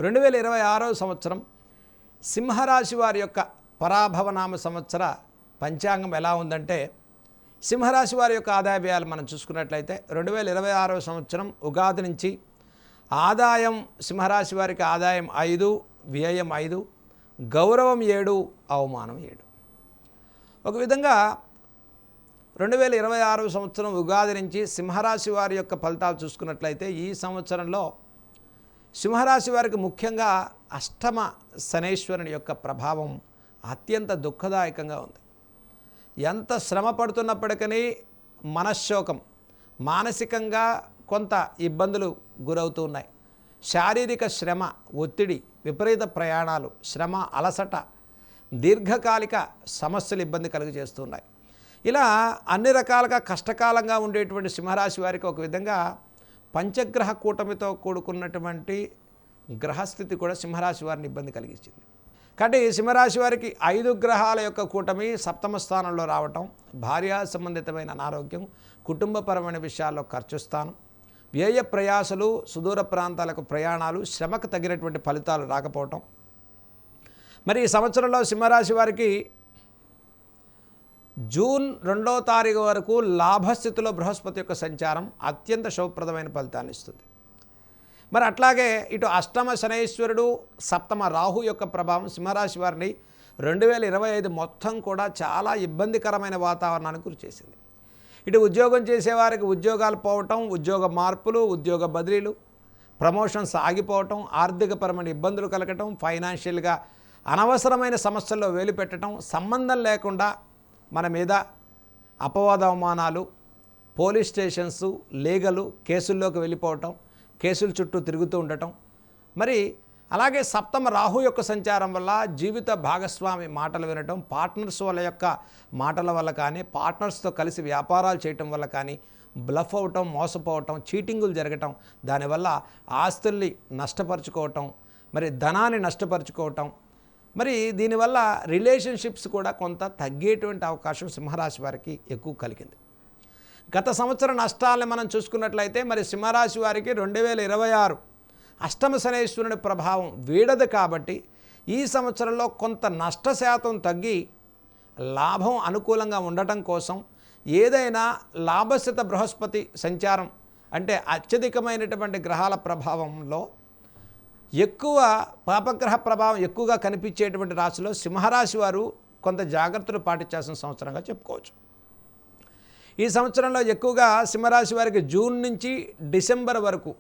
2026 సంవత్సరం సింహరాశి వారి యొక్క పరాభవనామ సంవత్సర పంచాంగం ఎలా ఉందంటే, సింహరాశి వారి యొక్క ఆదాయ వ్యయాలు మనం చూసుకున్నట్లయితే 2026 సంవత్సరం ఉగాది నుంచి ఆదాయం సింహరాశి వారికి ఆదాయం 5, వ్యయం 5, గౌరవం 7, అవమానం 7. ఒక విధంగా 2026 సంవత్సరం ఉగాది నుంచి సింహరాశి వారి యొక్క ఫలితాలు చూసుకున్నట్లయితే ఈ సంవత్సరంలో సింహరాశి వారికి ముఖ్యంగా అష్టమ శనైశ్వరుని యొక్క ప్రభావం అత్యంత దుఃఖదాయకంగా ఉంది. ఎంత శ్రమ పడుతున్నప్పటికీ మనశ్శోకం, మానసికంగా కొంత ఇబ్బందులు గురవుతూ ఉన్నాయి. శారీరక శ్రమ, ఒత్తిడి, విపరీత ప్రయాణాలు, శ్రమ, అలసట, దీర్ఘకాలిక సమస్యలు ఇబ్బంది కలుగజేస్తున్నాయి. ఇలా అన్ని రకాలుగా కష్టకాలంగా ఉండేటువంటి సింహరాశి వారికి ఒక విధంగా పంచగ్రహ కూటమితో కూడుకున్నటువంటి గ్రహస్థితి కూడా సింహరాశి వారిని ఇబ్బంది కలిగించింది. కాబట్టి సింహరాశి వారికి 5 గ్రహాల యొక్క కూటమి సప్తమ స్థానంలో రావటం, భార్యా సంబంధితమైన అనారోగ్యం, కుటుంబపరమైన విషయాల్లో ఖర్చు స్థానం, వ్యయ ప్రయాసలు, సుదూర ప్రాంతాలకు ప్రయాణాలు, శ్రమకు తగినటువంటి ఫలితాలు రాకపోవటం. మరి ఈ సంవత్సరంలో సింహరాశి వారికి జూన్ 2వ తారీఖు వరకు లాభస్థితిలో బృహస్పతి యొక్క సంచారం అత్యంత శుభప్రదమైన ఫలితాన్ని ఇస్తుంది. మరి అట్లాగే ఇటు అష్టమ శనైశ్వరుడు, సప్తమ రాహు యొక్క ప్రభావం సింహరాశి వారిని 2025 మొత్తం కూడా చాలా ఇబ్బందికరమైన వాతావరణానికి గురిచేసింది. ఇటు ఉద్యోగం చేసేవారికి ఉద్యోగాలు పోవటం, ఉద్యోగ మార్పులు, ఉద్యోగ బదిలీలు, ప్రమోషన్స్ ఆగిపోవటం, ఆర్థికపరమైన ఇబ్బందులు కలగటం, ఫైనాన్షియల్గా అనవసరమైన సమస్యల్లో వేలు పెట్టడం, సంబంధం లేకుండా మన మీద అపవాద అవమానాలు, పోలీస్ స్టేషన్స్, లీగలు కేసుల్లోకి వెళ్ళిపోవటం, కేసుల చుట్టూ తిరుగుతూ ఉండటం. మరి అలాగే సప్తమ రాహు యొక్క సంచారం వల్ల జీవిత భాగస్వామి మాటలు వినటం, పార్ట్నర్స్ వాళ్ళ యొక్క మాటల వల్ల కానీ, పార్ట్నర్స్తో కలిసి వ్యాపారాలు చేయటం వల్ల కానీ బ్లఫ్ అవటం, మోసపోవటం, చీటింగులు జరగటం, దానివల్ల ఆస్తుల్ని నష్టపరుచుకోవటం, మరి ధనాన్ని నష్టపరుచుకోవటం, మరి దీనివల్ల రిలేషన్షిప్స్ కూడా కొంత తగ్గేటువంటి అవకాశం సింహరాశి వారికి ఎక్కువ కలిగింది. గత సంవత్సరం నష్టాలను మనం చూసుకున్నట్లయితే మరి సింహరాశి వారికి 2026 అష్టమ శనైశ్వరుని ప్రభావం వీడదు కాబట్టి ఈ సంవత్సరంలో కొంత నష్ట శాతం తగ్గి లాభం అనుకూలంగా ఉండటం కోసం ఏదైనా లాభస్థిత బృహస్పతి సంచారం అంటే అత్యధికమైనటువంటి గ్రహాల ప్రభావంలో ఎక్కువ పాపగ్రహ ప్రభావం ఎక్కువగా కనిపించేటువంటి రాశిలో సింహరాశి వారు కొంత జాగ్రత్తలు పాటించాల్సిన సంవత్సరంగా చెప్పుకోవచ్చు. ఈ సంవత్సరంలో ఎక్కువగా సింహరాశి వారికి జూన్ నుంచి డిసెంబర్ వరకు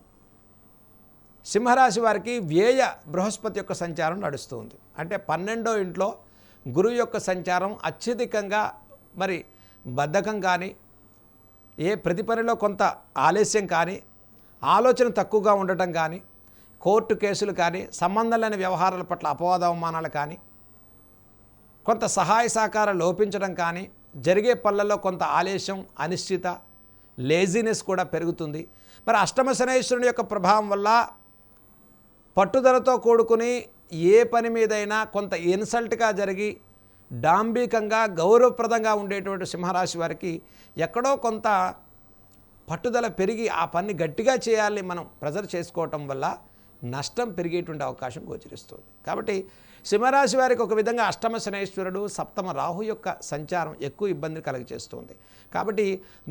సింహరాశి వారికి వ్యయ బృహస్పతి యొక్క సంచారం నడుస్తుంది. అంటే 12వ ఇంట్లో గురువు యొక్క సంచారం అత్యధికంగా మరి బద్ధకం కానీ, ఏ ప్రతి పనిలో కొంత ఆలస్యం కానీ, ఆలోచన తక్కువగా ఉండటం కానీ, కోర్టు కేసులు కానీ, సంబంధం లేని వ్యవహారాల పట్ల అపవాద అవమానాలు కానీ, కొంత సహాయ సహకారం లోపించడం కానీ, జరిగే పనులలో కొంత ఆలస్యం, అనిశ్చిత, లేజినెస్ కూడా పెరుగుతుంది. మరి అష్టమ శనైశ్వరుని యొక్క ప్రభావం వల్ల పట్టుదలతో కూడుకుని ఏ పని మీదైనా కొంత ఇన్సల్ట్గా జరిగి డాంబికంగా గౌరవప్రదంగా ఉండేటువంటి సింహరాశి వారికి ఎక్కడో కొంత పట్టుదల పెరిగి ఆ పని గట్టిగా చేయాలని మనం ప్రెజర్ చేసుకోవటం వల్ల నష్టం పెరిగేటువంటి అవకాశం గోచరిస్తుంది. కాబట్టి సింహరాశి వారికి ఒక విధంగా అష్టమ శనైశ్వరుడు, సప్తమ రాహు యొక్క సంచారం ఎక్కువ ఇబ్బంది కలుగజేస్తుంది. కాబట్టి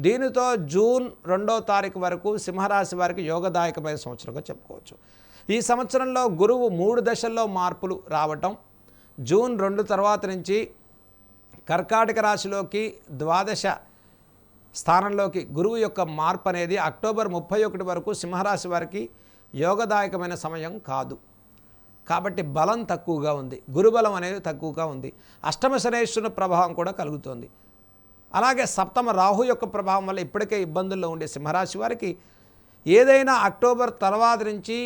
దీనితో జూన్ 2వ తారీఖు వరకు సింహరాశి వారికి యోగదాయకమైన సంవత్సరంగా చెప్పుకోవచ్చు. ఈ సంవత్సరంలో గురువు 3 దశల్లో మార్పులు రావటం, జూన్ 2 తర్వాత నుంచి కర్కాటక రాశిలోకి ద్వాదశ స్థానంలోకి గురువు యొక్క మార్పు అనేది అక్టోబర్ 31 వరకు సింహరాశి వారికి యోగదాయకమైన సమయం కాదు. కాబట్టి బలం తక్కువగా ఉంది, గురుబలం అనేది తక్కువగా ఉంది. అష్టమ శనైశ్వరుని ప్రభావం కూడా కలుగుతోంది. అలాగే సప్తమ రాహు యొక్క ప్రభావం వల్ల ఇప్పటికే ఇబ్బందుల్లో ఉండే సింహరాశి వారికి ఏదైనా అక్టోబర్ తర్వాత నుంచి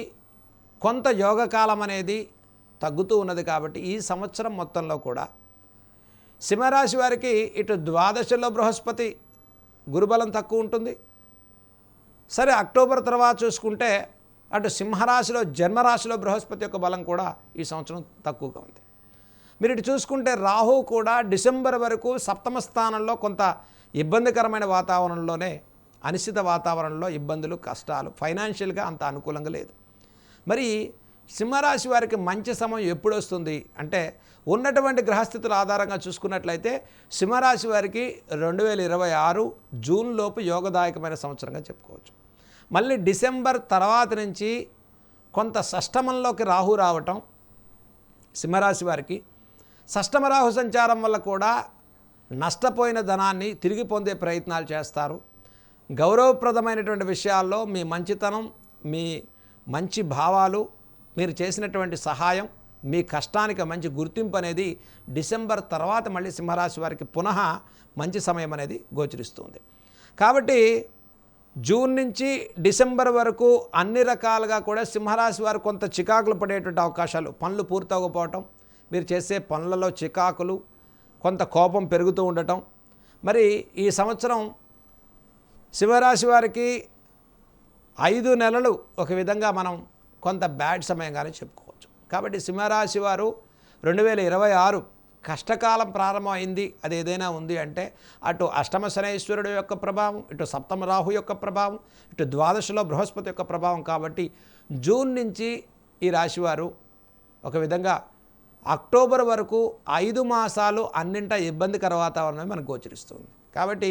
కొంత యోగకాలం అనేది తగ్గుతూ ఉన్నది. కాబట్టి ఈ సంవత్సరం మొత్తంలో కూడా సింహరాశి వారికి ఇటు ద్వాదశలో బృహస్పతి గురుబలం తక్కువ ఉంటుంది. సరే, అక్టోబర్ తర్వాత చూసుకుంటే అటు సింహరాశిలో జన్మరాశిలో బృహస్పతి యొక్క బలం కూడా ఈ సంవత్సరం తక్కువగా ఉంది. మీరు ఇటు చూసుకుంటే రాహు కూడా డిసెంబర్ వరకు సప్తమ స్థానంలో కొంత ఇబ్బందికరమైన వాతావరణంలోనే, అనిశ్చిత వాతావరణంలో ఇబ్బందులు, కష్టాలు, ఫైనాన్షియల్గా అంత అనుకూలంగా లేదు. మరి సింహరాశి వారికి మంచి సమయం ఎప్పుడు వస్తుంది అంటే ఉన్నటువంటి గ్రహస్థితుల ఆధారంగా చూసుకున్నట్లయితే సింహరాశి వారికి 2026 జూన్ లోపు యోగదాయకమైన సంవత్సరంగా చెప్పుకోవచ్చు. మళ్ళీ డిసెంబర్ తర్వాత నుంచి కొంత షష్టమంలోకి రాహు రావటం, సింహరాశి వారికి షష్టమ రాహు సంచారం వల్ల కూడా నష్టపోయిన ధనాన్ని తిరిగి పొందే ప్రయత్నాలు చేస్తారు. గౌరవప్రదమైనటువంటి విషయాల్లో మీ మంచితనం, మీ మంచి భావాలు, మీరు చేసినటువంటి సహాయం, మీ కష్టానికి మంచి గుర్తింపు అనేది డిసెంబర్ తర్వాత మళ్ళీ సింహరాశి వారికి పునః మంచి సమయం అనేది గోచరిస్తుంది. కాబట్టి జూన్ నుంచి డిసెంబర్ వరకు అన్ని రకాలుగా కూడా సింహరాశి వారు కొంత చికాకులు పడేటువంటి అవకాశాలు, పనులు పూర్తవకపోవటం, మీరు చేసే పనులలో చికాకులు, కొంత కోపం పెరుగుతూ ఉండటం. మరి ఈ సంవత్సరం సింహరాశి వారికి 5 నెలలు ఒక విధంగా మనం కొంత బ్యాడ్ సమయంగానే చెప్పుకోవచ్చు. కాబట్టి సింహరాశి వారు 2026 కష్టకాలం ప్రారంభమైంది. అది ఏదైనా ఉంది అంటే అటు అష్టమ శనైశ్వరుడు యొక్క ప్రభావం, ఇటు సప్తమ రాహు యొక్క ప్రభావం, ఇటు ద్వాదశలో బృహస్పతి యొక్క ప్రభావం. కాబట్టి జూన్ నుంచి ఈ రాశివారు ఒక విధంగా అక్టోబర్ వరకు 5 మాసాలు అన్నింటా ఇబ్బందికర వాతావరణం మనకు గోచరిస్తుంది. కాబట్టి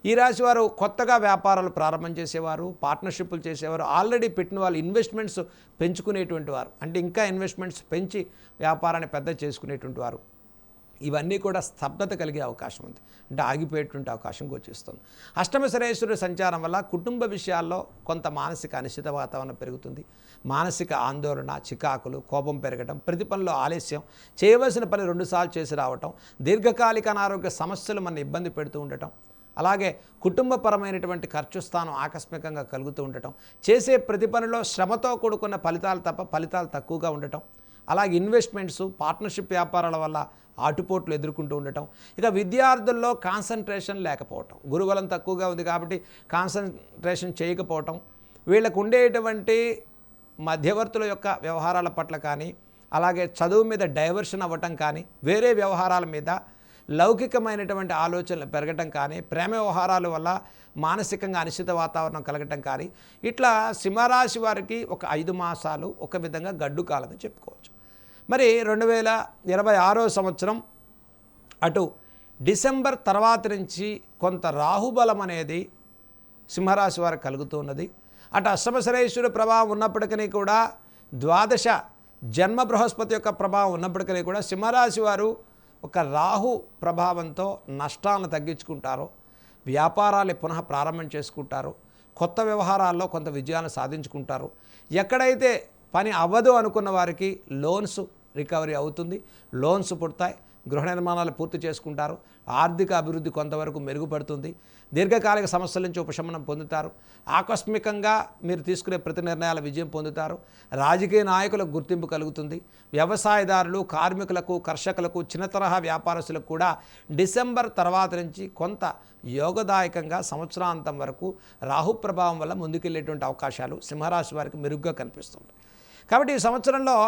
ఈ రాశి వారు కొత్తగా వ్యాపారాలు ప్రారంభం చేసేవారు, పార్ట్నర్షిప్లు చేసేవారు, ఆల్రెడీ పెట్టిన వాళ్ళు ఇన్వెస్ట్మెంట్స్ పెంచుకునేటువంటి వారు, అంటే ఇంకా ఇన్వెస్ట్మెంట్స్ పెంచి వ్యాపారాన్ని పెద్ద చేసుకునేటువంటి వారు, ఇవన్నీ కూడా స్తబ్దత కలిగే అవకాశం ఉంది, అంటే ఆగిపోయేటువంటి అవకాశం గోచరిస్తుంది. అష్టమ శనైశ్వరుడు సంచారం వల్ల కుటుంబ విషయాల్లో కొంత మానసిక అనిశ్చిత వాతావరణం పెరుగుతుంది. మానసిక ఆందోళన, చికాకులు, కోపం పెరగడం, ప్రతి పనిలో ఆలస్యం, చేయవలసిన పని 2 సార్లు చేసి రావటం, దీర్ఘకాలిక అనారోగ్య సమస్యలు మన ఇబ్బంది పెడుతూ ఉండటం, అలాగే కుటుంబపరమైనటువంటి ఖర్చు స్థానం ఆకస్మికంగా కలుగుతూ ఉండటం, చేసే ప్రతి పనిలో శ్రమతో కూడుకున్న ఫలితాలు తప్ప ఫలితాలు తక్కువగా ఉండటం, అలాగే ఇన్వెస్ట్మెంట్స్, పార్ట్నర్షిప్ వ్యాపారాల వల్ల ఆటుపోట్లు ఎదుర్కొంటూ ఉండటం, ఇక విద్యార్థుల్లో కాన్సన్ట్రేషన్ లేకపోవటం, గురుబలం తక్కువగా ఉంది కాబట్టి కాన్సన్ట్రేషన్ చేయకపోవటం, వీళ్ళకు ఉండేటువంటి మధ్యవర్తుల యొక్క వ్యవహారాల పట్ల కానీ, అలాగే చదువు మీద డైవర్షన్ అవ్వటం కానీ, వేరే వ్యవహారాల మీద లౌకికమైనటువంటి ఆలోచనలు పెరగటం కానీ, ప్రేమ వ్యవహారాల వల్ల మానసికంగా అనిశ్చిత వాతావరణం కలగటం కానీ, ఇట్లా సింహరాశి వారికి ఒక 5 మాసాలు ఒక విధంగా గడ్డు కాలమని చెప్పుకోవచ్చు. మరి 2026 సంవత్సరం అటు డిసెంబర్ తర్వాత నుంచి కొంత రాహుబలం అనేది సింహరాశి వారికి కలుగుతున్నది. అటు అష్టమ శనైశ్వరుడు ప్రభావం ఉన్నప్పటికీ కూడా, ద్వాదశ జన్మ బృహస్పతి యొక్క ప్రభావం ఉన్నప్పటికీ కూడా సింహరాశి వారు ఒక రాహు ప్రభావంతో నష్టాలను తగ్గించుకుంటారు, వ్యాపారాలు పునః ప్రారంభం చేసుకుంటారు, కొత్త వ్యవహారాల్లో కొంత విజయాలను సాధించుకుంటారు. ఎక్కడైతే పని అవ్వదు అనుకున్న వారికి లోన్స్ రికవరీ అవుతుంది, లోన్స్ పుడతాయి, గృహ నిర్మాణాలు పూర్తి చేసుకుంటారు, ఆర్థిక అభివృద్ధి కొంతవరకు మెరుగుపడుతుంది, దీర్ఘకాలిక సమస్యల నుంచి ఉపశమనం పొందుతారు, ఆకస్మికంగా మీరు తీసుకునే ప్రతి నిర్ణయాల విజయం పొందుతారు, రాజకీయ నాయకులకు గుర్తింపు కలుగుతుంది, వ్యవసాయదారులు, కార్మికులకు, కర్షకులకు, చిన్న తరహా వ్యాపారస్తులకు కూడా డిసెంబర్ తర్వాత నుంచి కొంత యోగదాయకంగా సంవత్సరాంతం వరకు రాహు ప్రభావం వల్ల ముందుకెళ్ళేటువంటి అవకాశాలు సింహరాశి వారికి మెరుగ్గా కనిపిస్తుంది. కాబట్టి ఈ సంవత్సరంలో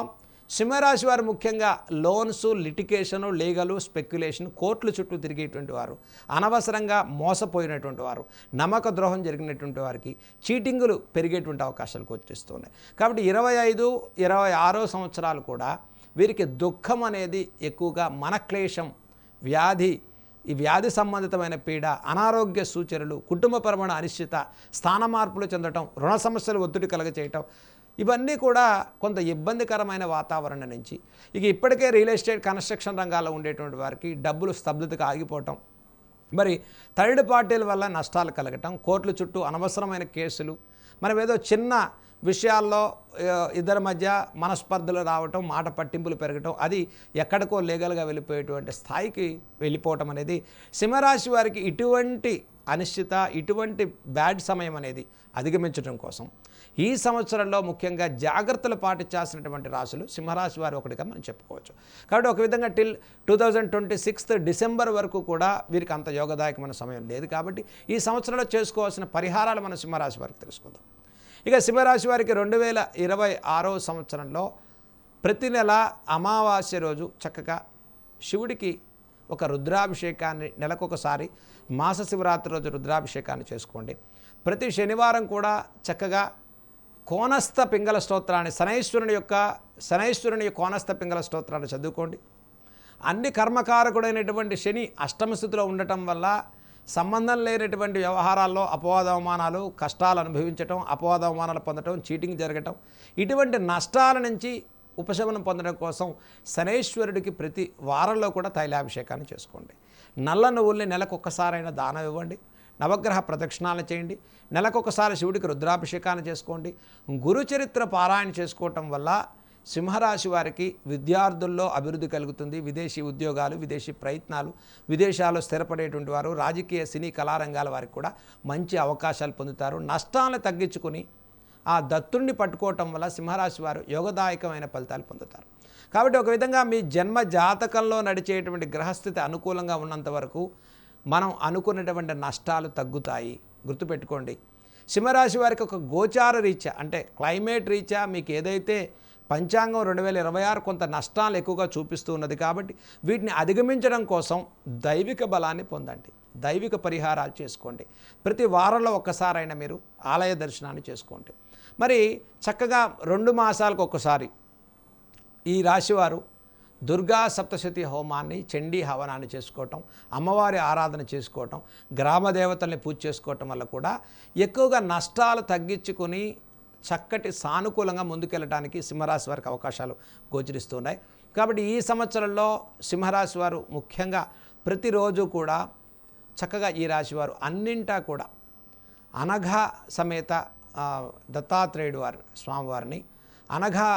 సింహరాశి వారు ముఖ్యంగా లోన్స్, లిటిగేషను, లీగలు, స్పెక్యులేషన్, కోర్టుల చుట్టూ తిరిగేటువంటి వారు, అనవసరంగా మోసపోయినటువంటి వారు, నమ్మక ద్రోహం జరిగినటువంటి వారికి చీటింగులు పెరిగేటువంటి అవకాశాలు గోచరిస్తున్నాయి. కాబట్టి 25, 26 సంవత్సరాలు కూడా వీరికి దుఃఖం అనేది ఎక్కువగా, మనక్లేశం, వ్యాధి, ఈ వ్యాధి సంబంధితమైన పీడ, అనారోగ్య సూచనలు, కుటుంబపరమైన అనిశ్చిత, స్థాన మార్పులు చెందటం, రుణ సమస్యలు ఒత్తిడి కలగచేయటం, ఇవన్నీ కూడా కొంత ఇబ్బందికరమైన వాతావరణం నుంచి, ఇక ఇప్పటికే రియల్ ఎస్టేట్, కన్స్ట్రక్షన్ రంగాల్లో ఉండేటువంటి వారికి డబ్బులు స్తబ్దతగా ఆగిపోవటం, మరి థర్డ్ పార్టీల వల్ల నష్టాలు కలగటం, కోర్టుల చుట్టూ అనవసరమైన కేసులు, మనం ఏదో చిన్న విషయాల్లో ఇద్దరి మధ్య మనస్పర్ధలు రావటం, మాట పట్టింపులు పెరగటం, అది ఎక్కడికో లీగల్గా వెళ్ళిపోయేటువంటి స్థాయికి వెళ్ళిపోవటం అనేది సింహరాశి వారికి ఇటువంటి అనిశ్చిత, ఇటువంటి బ్యాడ్ సమయం అనేది అధిగమించడం కోసం ఈ సంవత్సరంలో ముఖ్యంగా జాగ్రత్తలు పాటించాల్సినటువంటి రాశులు సింహరాశి వారు ఒకటిగా మనం చెప్పుకోవచ్చు. కాబట్టి ఒక విధంగా టిల్ 2026 డిసెంబర్ వరకు కూడా వీరికి అంత యోగదాయకమైన సమయం లేదు. కాబట్టి ఈ సంవత్సరంలో చేసుకోవాల్సిన పరిహారాలు మన సింహరాశి వారికి తెలుసుకుందాం. ఇక సింహరాశి వారికి 2026 సంవత్సరంలో ప్రతి నెల అమావాస్య రోజు చక్కగా శివుడికి ఒక రుద్రాభిషేకాన్ని, నెలకొకసారి మాస శివరాత్రి రోజు రుద్రాభిషేకాన్ని చేసుకోండి. ప్రతి శనివారం కూడా చక్కగా కోనస్థ పింగళ స్తోత్రాన్ని శనైశ్వరుని యొక్క కోనస్థ పింగళ స్తోత్రాన్ని చదువుకోండి. అన్ని కర్మకారకుడైనటువంటి శని అష్టమ స్థితిలో ఉండటం వల్ల సంబంధం లేనటువంటి వ్యవహారాల్లో అపవాదవమానాలు, కష్టాలు అనుభవించటం, అపవాదవమానాలు పొందటం, చీటింగ్ జరగటం, ఇటువంటి నష్టాల నుంచి ఉపశమనం పొందడం కోసం శనైశ్వరుడికి ప్రతి వారంలో కూడా తైలాభిషేకాన్ని చేసుకోండి. నల్ల నువ్వుల్ని నెలకొకసారైనా దానం ఇవ్వండి. నవగ్రహ ప్రదక్షిణాలు చేయండి. నెలకొకసారి శివుడికి రుద్రాభిషేకాన్ని చేసుకోండి. గురుచరిత్ర పారాయణ చేసుకోవటం వల్ల సింహరాశి వారికి విద్యార్థుల్లో అభివృద్ధి కలుగుతుంది. విదేశీ ఉద్యోగాలు, విదేశీ ప్రయత్నాలు, విదేశాల్లో స్థిరపడేటువంటి వారు, రాజకీయ, సినీ, కళారంగాల వారికి కూడా మంచి అవకాశాలు పొందుతారు. నష్టాలను తగ్గించుకుని ఆ దత్తుణ్ణి పట్టుకోవటం వల్ల సింహరాశి వారు యోగదాయకమైన ఫలితాలు పొందుతారు. కాబట్టి ఒక విధంగా మీ జన్మ జాతకంలో నడిచేటువంటి గ్రహస్థితి అనుకూలంగా ఉన్నంత వరకు మనం అనుకున్నటువంటి నష్టాలు తగ్గుతాయి. గుర్తుపెట్టుకోండి. సింహరాశి వారికి ఒక గోచార రీత్యా, అంటే క్లైమేట్ రీత్యా మీకు ఏదైతే పంచాంగం 2026 కొంత నష్టాలు ఎక్కువగా చూపిస్తూ ఉన్నది. కాబట్టి వీటిని అధిగమించడం కోసం దైవిక బలాన్ని పొందండి. దైవిక పరిహారాలు చేసుకోండి. ప్రతి వారంలో ఒక్కసారైనా మీరు ఆలయ దర్శనాన్ని చేసుకోండి. మరి చక్కగా 2 మాసాలకు ఒక్కసారి ఈ రాశివారు దుర్గా సప్తశతి హోమాన్ని, చండీ హవనాన్ని చేసుకోవటం, అమ్మవారి ఆరాధన చేసుకోవటం, గ్రామ దేవతల్ని పూజ చేసుకోవటం వల్ల కూడా ఎక్కువగా నష్టాలు తగ్గించుకొని చక్కటి సానుకూలంగా ముందుకెళ్ళడానికి సింహరాశి వారికి అవకాశాలు గోచరిస్తున్నాయి. కాబట్టి ఈ సంవత్సరంలో సింహరాశి వారు ముఖ్యంగా ప్రతిరోజు కూడా చక్కగా ఈ రాశివారు అన్నింటా కూడా అనఘా సమేత దత్తాత్రేయుడు స్వామివారిని, అనఘా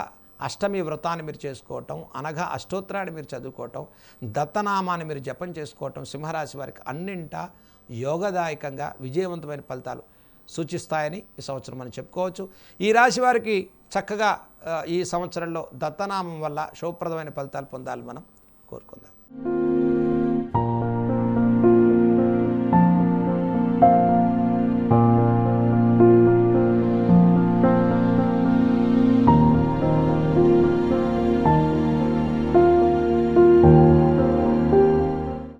అష్టమి వ్రతాన్ని మీరు చేసుకోవటం, అనఘా అష్టోత్తరాన్ని మీరు చదువుకోవటం, దత్తనామాన్ని మీరు జపం చేసుకోవటం సింహరాశి వారికి అన్నింటా యోగదాయకంగా విజయవంతమైన ఫలితాలు సూచిస్తాయని ఈ సంవత్సరం మనం చెప్పుకోవచ్చు. ఈ రాశి వారికి చక్కగా ఈ సంవత్సరంలో దత్తనామం వల్ల శుభప్రదమైన ఫలితాలు పొందాలని మనం కోరుకుందాం.